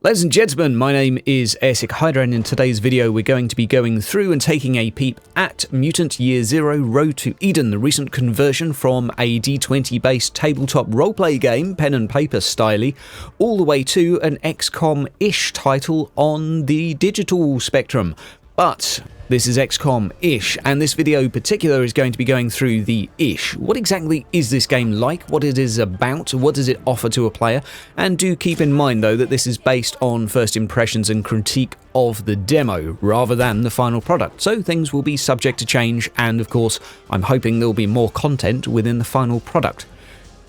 Ladies and gentlemen, my name is Airsick Hydra, and in today's video we're going to be going through and taking a peep at Mutant Year Zero Road to Eden, the recent conversion from a D20 based tabletop roleplay game, pen and paper styley, all the way to an Xcom-ish title on the digital spectrum. But this is Xcom-ish, and this video in particular is going to be going through the ish. What exactly is this game like? What it is about? What does it offer to a player? And do keep in mind though that this is based on first impressions and critique of the demo rather than the final product. So things will be subject to change, and of course I'm hoping there'll be more content within the final product.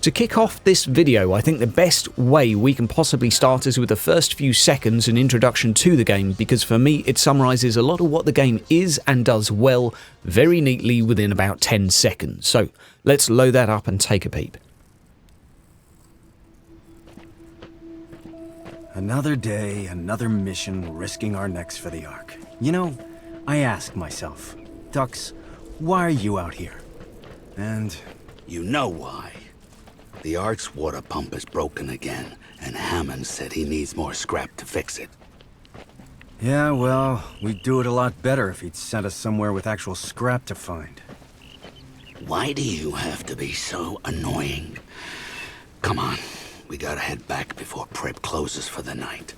To kick off this video, I think the best way we can possibly start is with the first few seconds an introduction to the game, because for me it summarises a lot of what the game is and does well very neatly within about 10 seconds. So let's load that up and take a peep. Another day, another mission, risking our necks for the Ark. You know, I ask myself, Dux, why are you out here? And you know why. The Ark's water pump is broken again, and Hammond said he needs more scrap to fix it. yeah, well, we'd do it a lot better if he'd sent us somewhere with actual scrap to find. Why do you have to be so annoying? Come on, we gotta head back before prep closes for the night.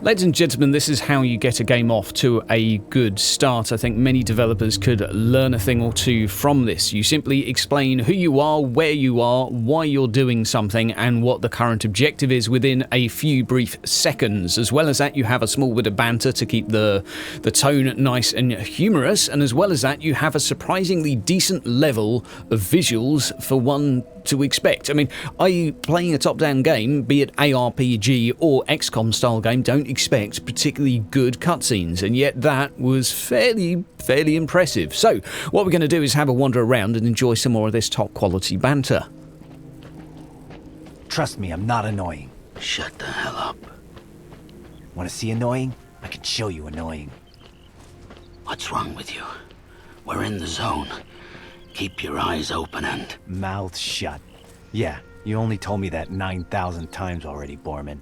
Ladies and gentlemen, this is how you get a game off to a good start. I think many developers could learn a thing or two from this. You simply explain who you are, where you are, why you're doing something, and what the current objective is within a few brief seconds. As well as that, you have a small bit of banter to keep the tone nice and humorous, and as well as that, you have a surprisingly decent level of visuals for one to expect. I mean, are you playing a top-down game, be it ARPG or XCOM style game, don't expect particularly good cutscenes, and yet that was fairly impressive. So what we're going to do is have a wander around and enjoy some more of this top quality banter. Trust me, I'm not annoying. Shut the hell up. Want to see annoying? I can show you annoying. What's wrong with you? We're in the zone. Keep your eyes open and... Mouth shut. Yeah, you only told me that 9,000 times already, Borman.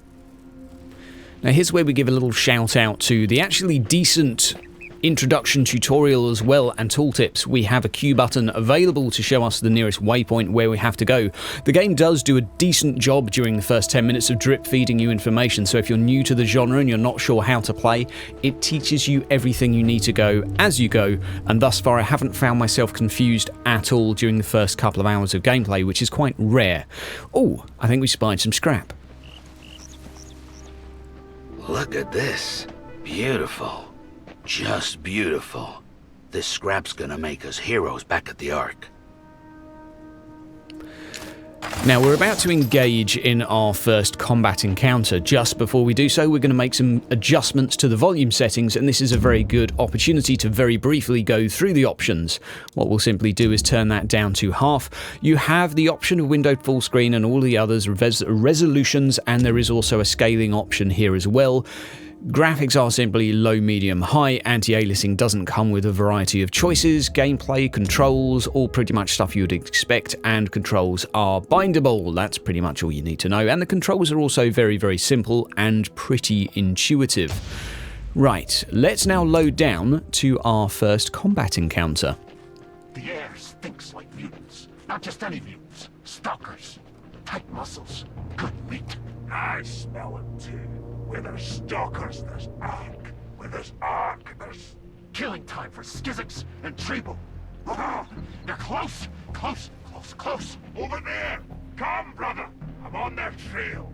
Now here's where we give a little shout out to the actually decent introduction tutorial as well, and tooltips. We have a Q button available to show us the nearest waypoint where we have to go. The game does do a decent job during the first 10 minutes of drip feeding you information, so if you're new to the genre and you're not sure how to play, it teaches you everything you need to go as you go, and thus far I haven't found myself confused at all during the first couple of hours of gameplay, which is quite rare. Oh, I think we spied some scrap. Look at this. Beautiful. Just beautiful. This scrap's gonna make us heroes back at the Ark. Now we're about to engage in our first combat encounter. Just before we do so, we're going to make some adjustments to the volume settings, and this is a very good opportunity to very briefly go through the options. What we'll simply do is turn that down to half. You have the option of windowed full screen and all the others resolutions, and there is also a scaling option here as well. Graphics are simply low, medium, high. Anti-aliasing doesn't come with a variety of choices. Gameplay, controls, all pretty much stuff you would expect, and controls are bindable. That's pretty much all you need to know. And the controls are also very simple and pretty intuitive. Right, let's now load down to our first combat encounter. The air stinks like mutants. Not just any mutants. Stalkers. Tight muscles. Good meat. I smell them too. Where there's stalkers, there's Ark. Where there's Ark, there's killing time for Skizzics and Treble. They're close! Close! Close! Close! Over there! Come, brother! I'm on their trail.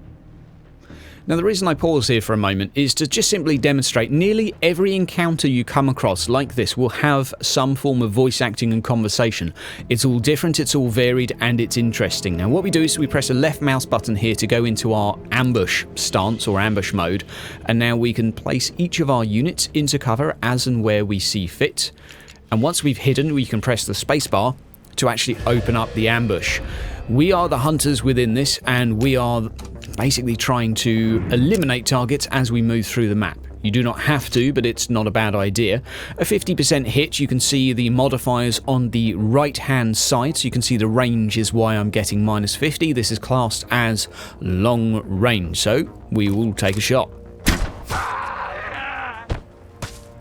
Now the reason I pause here for a moment is to just simply demonstrate nearly every encounter you come across like this will have some form of voice acting and conversation. It's all different, it's all varied, and it's interesting. Now what we do is we press a left mouse button here to go into our ambush stance or ambush mode, and now we can place each of our units into cover as and where we see fit. And once we've hidden, we can press the spacebar to actually open up the ambush. We are the hunters within this, and we are basically trying to eliminate targets as we move through the map. You do not have to, but it's not a bad idea. A 50% hit, you can see the modifiers on the right-hand side, so you can see the range is why I'm getting -50. This is classed as long range, so we will take a shot.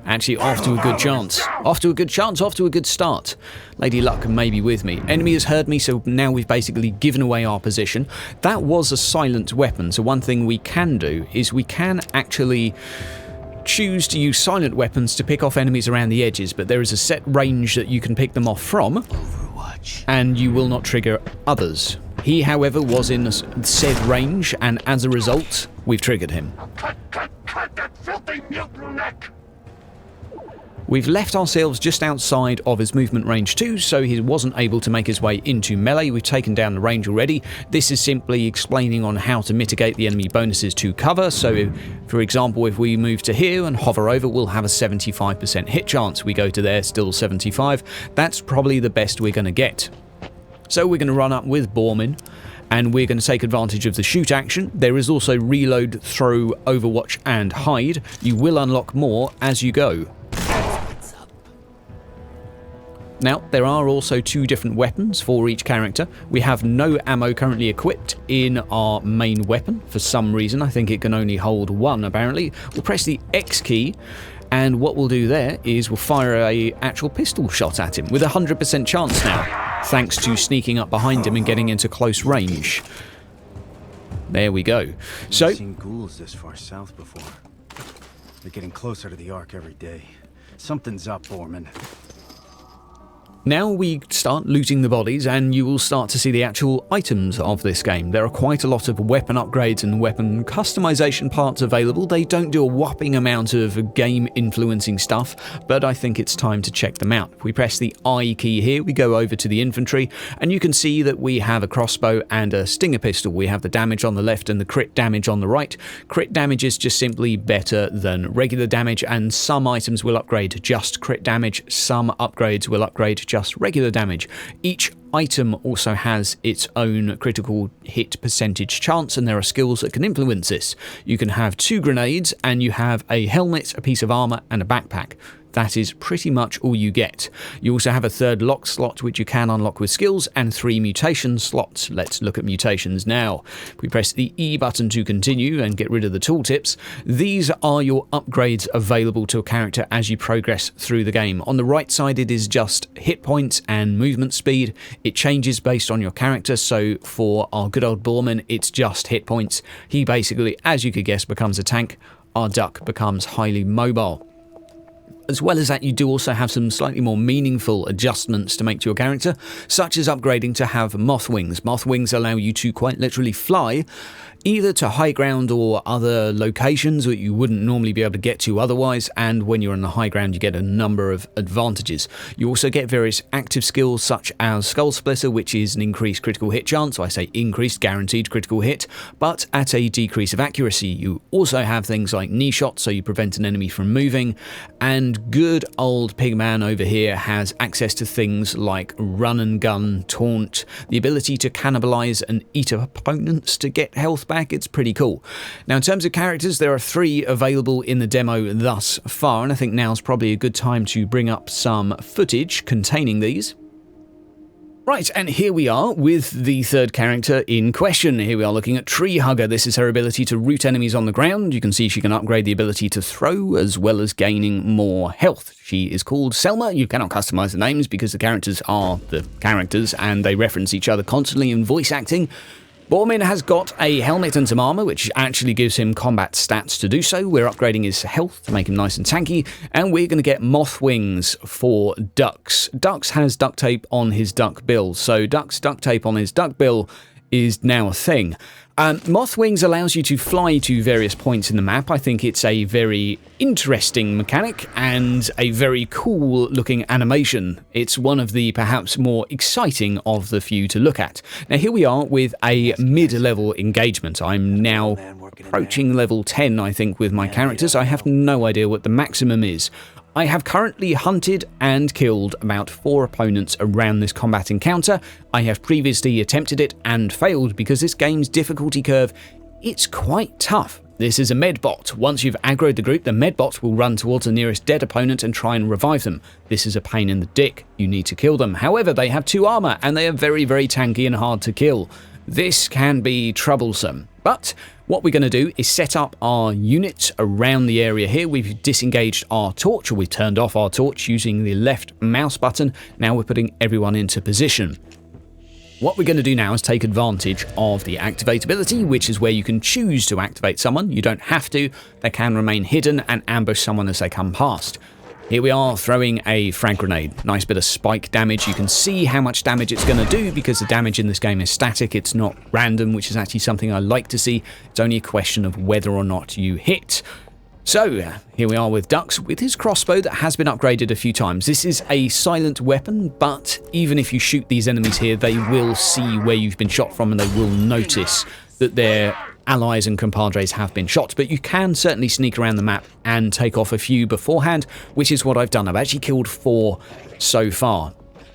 Actually, off to a good chance. Off to a good chance, off to a good start. Lady Luck may be with me. Enemy has heard me, so now we've basically given away our position. That was a silent weapon, so one thing we can do is we can actually choose to use silent weapons to pick off enemies around the edges, but there is a set range that you can pick them off from, and you will not trigger others. He, however, was in a said range, and as a result, we've triggered him. Cut that filthy mutant neck! We've left ourselves just outside of his movement range too, so he wasn't able to make his way into melee. We've taken down the range already. This is simply explaining on how to mitigate the enemy bonuses to cover. So, for example, if we move to here and hover over, we'll have a 75% hit chance. We go to there, still 75. That's probably the best we're going to get. So we're going to run up with Bormin, and we're going to take advantage of the shoot action. There is also reload, throw, overwatch, and hide. You will unlock more as you go. Now, there are also 2 different weapons for each character. We have no ammo currently equipped in our main weapon. For some reason, I think it can only hold 1, apparently. We'll press the X key, and what we'll do there is we'll fire a actual pistol shot at him with a 100% chance now, thanks to sneaking up behind him and getting into close range. There we go. So, I've seen ghouls this far south before. They're getting closer to the Ark every day. Something's up, Bormin. now we start looting the bodies and you will start to see the actual items of this game. There are quite a lot of weapon upgrades and weapon customization parts available. They don't do a whopping amount of game influencing stuff, but I think it's time to check them out. If we press the I key here, we go over to the infantry and you can see that we have a crossbow and a stinger pistol. We have the damage on the left and the crit damage on the right. Crit damage is just simply better than regular damage, and some items will upgrade just crit damage, some upgrades will upgrade just regular damage. Each item also has its own critical hit percentage chance, and there are skills that can influence this. You can have 2 grenades and you have a helmet, a piece of armor and a backpack. That is pretty much all you get. You also have a 3rd lock slot which you can unlock with skills, and 3 mutation slots. Let's look at mutations now. If we press the E button to continue and get rid of the tooltips, these are your upgrades available to a character as you progress through the game. On the right side it is just hit points and movement speed. It changes based on your character, so for our good old Bormin it's just hit points. He basically, as you could guess, becomes a tank. Our duck becomes highly mobile. As well as that, you do also have some slightly more meaningful adjustments to make to your character, such as upgrading to have moth wings. Moth wings allow you to quite literally fly either to high ground or other locations that you wouldn't normally be able to get to otherwise, and when you're on the high ground you get a number of advantages. You also get various active skills such as Skull Splitter, which is an increased critical hit chance, so I say increased, guaranteed critical hit, but at a decrease of accuracy. You also have things like knee shot, so you prevent an enemy from moving, and good old Pigman over here has access to things like run and gun, taunt, the ability to cannibalize and eat opponents to get health back. It's pretty cool. Now, in terms of characters, there are 3 available in the demo thus far, and I think now's probably a good time to bring up some footage containing these. Right, and here we are with the 3rd character in question. Here we are looking at Tree Hugger. This is her ability to root enemies on the ground. You can see she can upgrade the ability to throw as well as gaining more health. She is called Selma. You cannot customize the names because the characters are the characters and they reference each other constantly in voice acting. Bormin has got a helmet and some armor, which actually gives him combat stats to do so. We're upgrading his health to make him nice and tanky, and we're going to get moth wings for Dux. Dux has duct tape on his duck bill, so Dux duct tape on his duck bill is now a thing. Moth wings allows you to fly to various points in the map. I think it's a very interesting mechanic and a very cool looking animation. It's one of the perhaps more exciting of the few to look at. Now here we are with a mid-level engagement. I'm now approaching level 10 I think with my characters. I have no idea what the maximum is. I have currently hunted and killed about 4 opponents around this combat encounter. I have previously attempted it and failed because this game's difficulty curve it's quite tough. This is a medbot. Once you've aggroed the group, the medbot will run towards the nearest dead opponent and try and revive them. This is a pain in the dick. You need to kill them. However, they have 2 armor and they are very, very tanky and hard to kill. This can be troublesome. But what we're going to do is set up our units around the area here. We've disengaged our torch, or we've turned off our torch using the left mouse button. Now we're putting everyone into position. What we're going to do now is take advantage of the activate ability, which is where you can choose to activate someone. You don't have to. They can remain hidden and ambush someone as they come past. Here we are throwing a frag grenade. Nice bit of spike damage. You can see how much damage it's going to do because the damage in this game is static. It's not random, which is actually something I like to see. It's only a question of whether or not you hit. So, here we are with Dux with his crossbow that has been upgraded a few times. This is a silent weapon, but even if you shoot these enemies here, they will see where you've been shot from and they will notice that their allies and compadres have been shot. But you can certainly sneak around the map and take off a few beforehand, which is what I've done. I've actually killed 4 so far.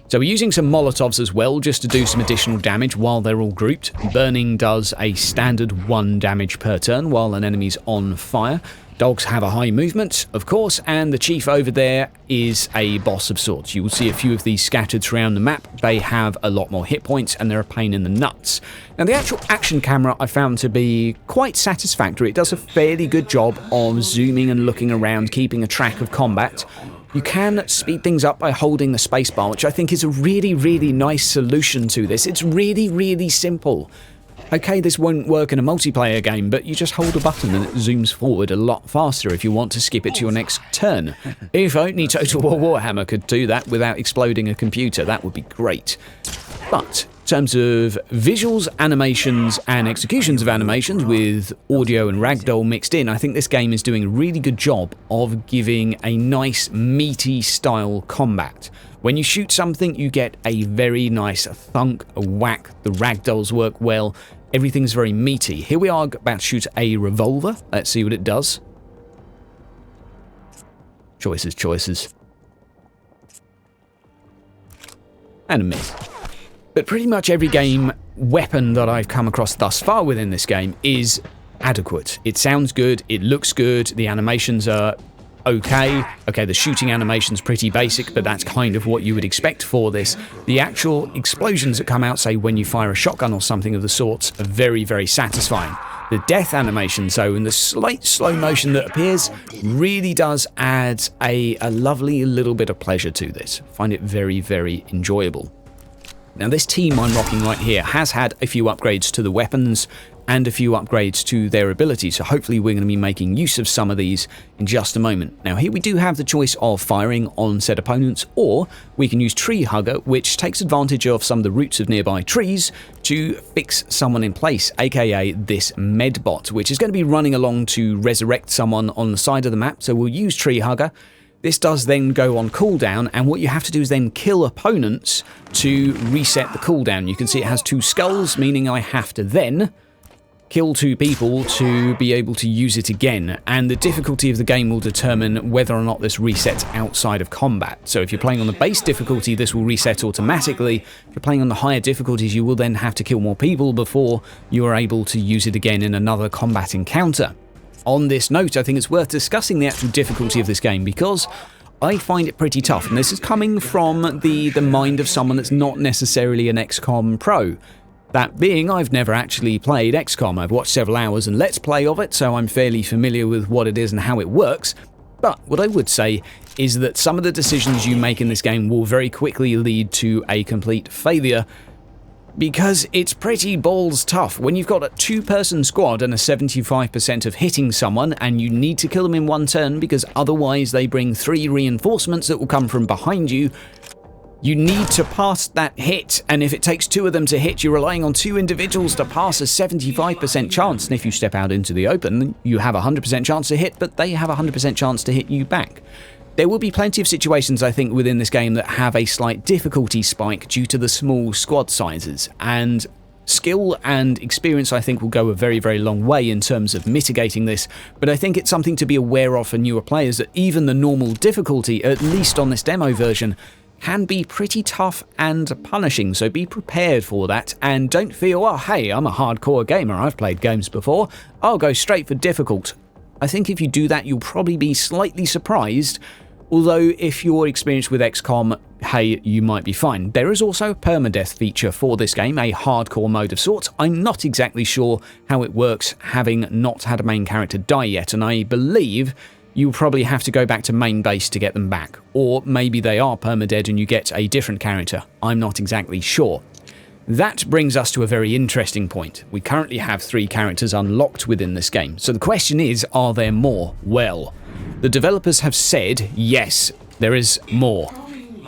So we're using some Molotovs as well, just to do some additional damage while they're all grouped. Burning does a standard 1 damage per turn while an enemy's on fire. Dogs have a high movement, of course, and the chief over there is a boss of sorts. You will see a few of these scattered throughout the map. They have a lot more hit points and they're a pain in the nuts. Now, the actual action camera I found to be quite satisfactory. It does a fairly good job of zooming and looking around, keeping a track of combat. You can speed things up by holding the spacebar, which I think is a really, really nice solution to this. It's really, really simple. Okay, this won't work in a multiplayer game, but you just hold a button and it zooms forward a lot faster if you want to skip it to your next turn. If only Total War Warhammer could do that without exploding a computer, that would be great. But in terms of visuals, animations, and executions of animations with audio and ragdoll mixed in, I think this game is doing a really good job of giving a nice, meaty style combat. When you shoot something, you get a very nice thunk, a whack, the ragdolls work well, everything's very meaty. Here we are about to shoot a revolver. Let's see what it does. Choices, choices. And a miss. But pretty much every game weapon that I've come across thus far within this game is adequate. It sounds good, it looks good, the animations are okay, the shooting animation's pretty basic, but that's kind of what you would expect for this. The actual explosions that come out, say when you fire a shotgun or something of the sorts, are very, very satisfying. The death animation, so, and the slight slow motion that appears really does add a lovely little bit of pleasure to this. I find it very, very enjoyable. Now, this team I'm rocking right here has had a few upgrades to the weapons and a few upgrades to their abilities, so hopefully we're going to be making use of some of these in just a moment. Now, here we do have the choice of firing on said opponents, or we can use Tree Hugger, which takes advantage of some of the roots of nearby trees to fix someone in place, aka this medbot, which is going to be running along to resurrect someone on the side of the map, so we'll use Tree Hugger. This does then go on cooldown, and what you have to do is then kill opponents to reset the cooldown. You can see it has 2 skulls, meaning I have to then kill 2 people to be able to use it again, and the difficulty of the game will determine whether or not this resets outside of combat. So if you're playing on the base difficulty, this will reset automatically. If you're playing on the higher difficulties, you will then have to kill more people before you are able to use it again in another combat encounter. On this note, I think it's worth discussing the actual difficulty of this game, because I find it pretty tough, and this is coming from the mind of someone that's not necessarily an Xcom pro. That being, I've never actually played Xcom. I've watched several hours and Let's Play of it, so I'm fairly familiar with what it is and how it works. But what I would say is that some of the decisions you make in this game will very quickly lead to a complete failure, because it's pretty balls tough. When you've got a 2-person squad and a 75% of hitting someone, and you need to kill them in 1 turn because otherwise they bring 3 reinforcements that will come from behind you, you need to pass that hit, and if it takes 2 of them to hit, you're relying on 2 individuals to pass a 75% chance, and if you step out into the open, you have a 100% chance to hit, but they have a 100% chance to hit you back. There will be plenty of situations, I think, within this game that have a slight difficulty spike due to the small squad sizes, and skill and experience, I think, will go a very, very long way in terms of mitigating this, but I think it's something to be aware of for newer players, that even the normal difficulty, at least on this demo version, can be pretty tough and punishing, so be prepared for that, and don't feel, oh hey, I'm a hardcore gamer, I've played games before, I'll go straight for difficult. I think if you do that, you'll probably be slightly surprised, although if you're experienced with XCOM, hey, you might be fine. There is also a permadeath feature for this game, a hardcore mode of sorts. I'm not exactly sure how it works, having not had a main character die yet, and I believe you'll probably have to go back to main base to get them back. Or maybe they are permadead and you get a different character. I'm not exactly sure. That brings us to a very interesting point. We currently have 3 characters unlocked within this game. So the question is, are there more? Well, the developers have said, yes, there is more.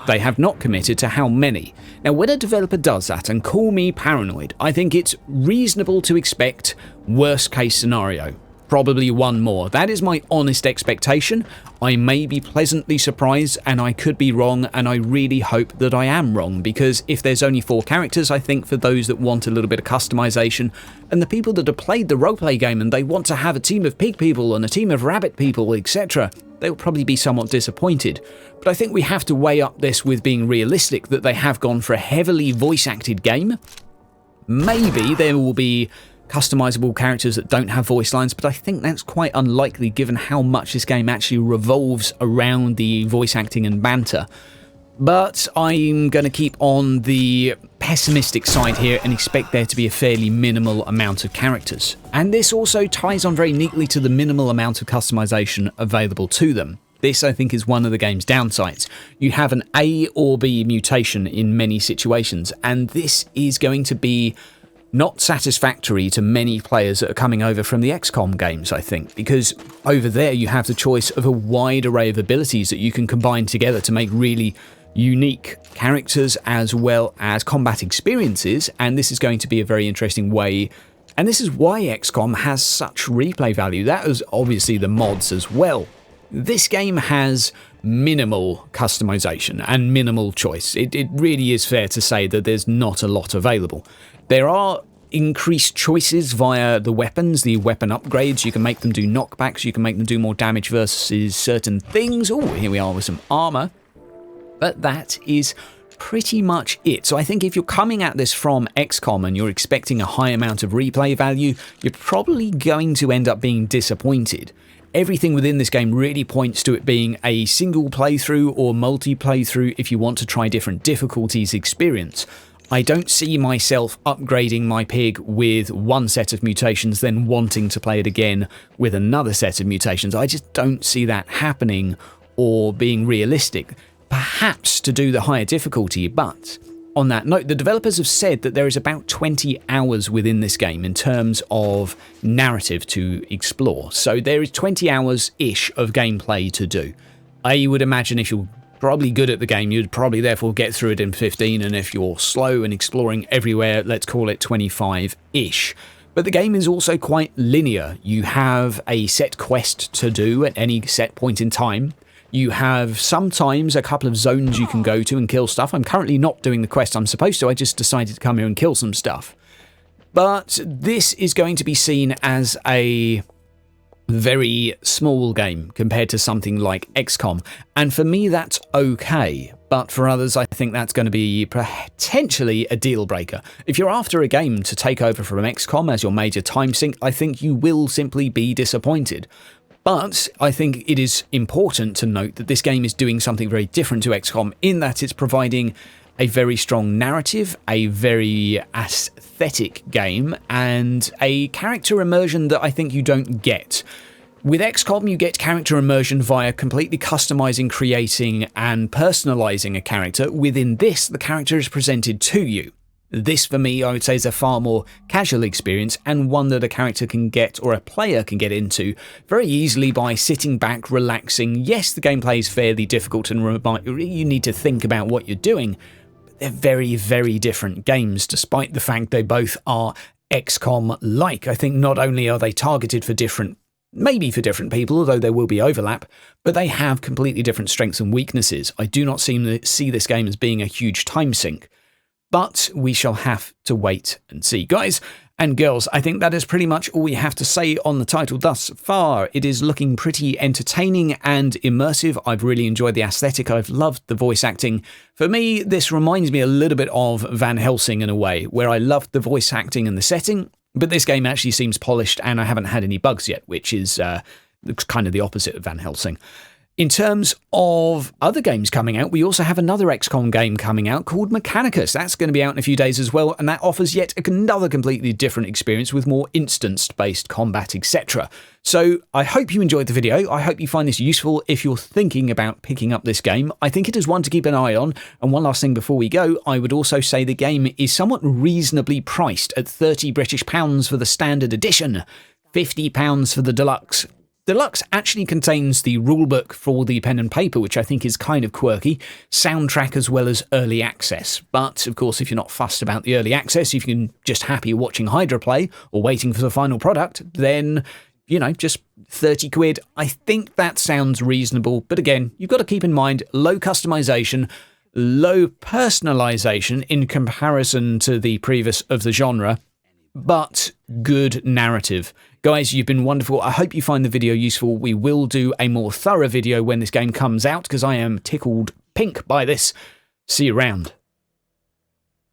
They have not committed to how many. Now, when a developer does that, and call me paranoid, I think it's reasonable to expect worst case scenario. Probably 1 more. That is my honest expectation. I may be pleasantly surprised and I could be wrong, and I really hope that I am wrong, because if there's only 4 characters, I think for those that want a little bit of customization, and the people that have played the roleplay game and they want to have a team of pig people and a team of rabbit people, etc., they'll probably be somewhat disappointed. But I think we have to weigh up this with being realistic that they have gone for a heavily voice-acted game. Maybe there will be customizable characters that don't have voice lines, but I think that's quite unlikely given how much this game actually revolves around the voice acting and banter. But I'm going to keep on the pessimistic side here and expect there to be a fairly minimal amount of characters. And this also ties on very neatly to the minimal amount of customization available to them. This, I think, is one of the game's downsides. You have an A or B mutation in many situations, and this is going to be not satisfactory to many players that are coming over from the XCOM games, I think, because over there you have the choice of a wide array of abilities that you can combine together to make really unique characters as well as combat experiences, and this is going to be a very interesting way, and this is why XCOM has such replay value. That is obviously the mods as well. This game has minimal customization and minimal choice. It really is fair to say that there's not a lot available. There are increased choices via the weapons, the weapon upgrades. You can make them do knockbacks, you can make them do more damage versus certain things. Oh, here we are with some armor. But that is pretty much it. So I think if you're coming at this from XCOM and you're expecting a high amount of replay value, you're probably going to end up being disappointed. Everything within this game really points to it being a single playthrough or multi-playthrough if you want to try different difficulties experience. I don't see myself upgrading my pig with 1 set of mutations, then wanting to play it again with another set of mutations. I just don't see that happening or being realistic. Perhaps to do the higher difficulty, but on that note, the developers have said that there is about 20 hours within this game in terms of narrative to explore. So there is 20 hours-ish of gameplay to do. I would imagine if you're probably good at the game, you'd probably therefore get through it in 15, and if you're slow and exploring everywhere, let's call it 25-ish. But the game is also quite linear. You have a set quest to do at any set point in time. You have sometimes a couple of zones you can go to and kill stuff. I'm currently not doing the quest I'm supposed to, I just decided to come here and kill some stuff. But this is going to be seen as a very small game compared to something like XCOM, and for me that's okay, but for others I think that's going to be potentially a deal breaker. If you're after a game to take over from XCOM as your major time sink, I think you will simply be disappointed. But I think it is important to note that this game is doing something very different to XCOM in that it's providing a very strong narrative, a very aesthetic game, and a character immersion that I think you don't get. With XCOM, you get character immersion via completely customizing, creating, and personalizing a character. Within this, the character is presented to you. This, for me, I would say is a far more casual experience, and one that a character can get, or a player can get into, very easily by sitting back, relaxing. Yes, the gameplay is fairly difficult and you need to think about what you're doing, but they're very, very different games, despite the fact they both are XCOM-like. I think not only are they targeted for different, maybe for different people, although there will be overlap, but they have completely different strengths and weaknesses. I do not see this game as being a huge time sink. but we shall have to wait and see. Guys and girls, I think that is pretty much all we have to say on the title thus far. It is looking pretty entertaining and immersive. I've really enjoyed the aesthetic. I've loved the voice acting. For me, this reminds me a little bit of Van Helsing in a way, where I loved the voice acting and the setting, but this game actually seems polished and I haven't had any bugs yet, which is kind of the opposite of Van Helsing. In terms of other games coming out, we also have another XCOM game coming out called Mechanicus. That's going to be out in a few days as well, and that offers yet another completely different experience with more instanced-based combat, etc. So I hope you enjoyed the video. I hope you find this useful if you're thinking about picking up this game. I think it is one to keep an eye on. And one last thing before we go, I would also say the game is somewhat reasonably priced at £30 British for the standard edition, £50 for the deluxe. Deluxe actually contains the rulebook for the pen and paper, which I think is kind of quirky, soundtrack as well as early access. But, of course, if you're not fussed about the early access, if you're just happy watching Hydra play or waiting for the final product, then, you know, just 30 quid. I think that sounds reasonable. But again, you've got to keep in mind low customization, low personalization in comparison to the previous of the genre, but good narrative. Guys, you've been wonderful. I hope you find the video useful. We will do a more thorough video when this game comes out because I am tickled pink by this. See you around.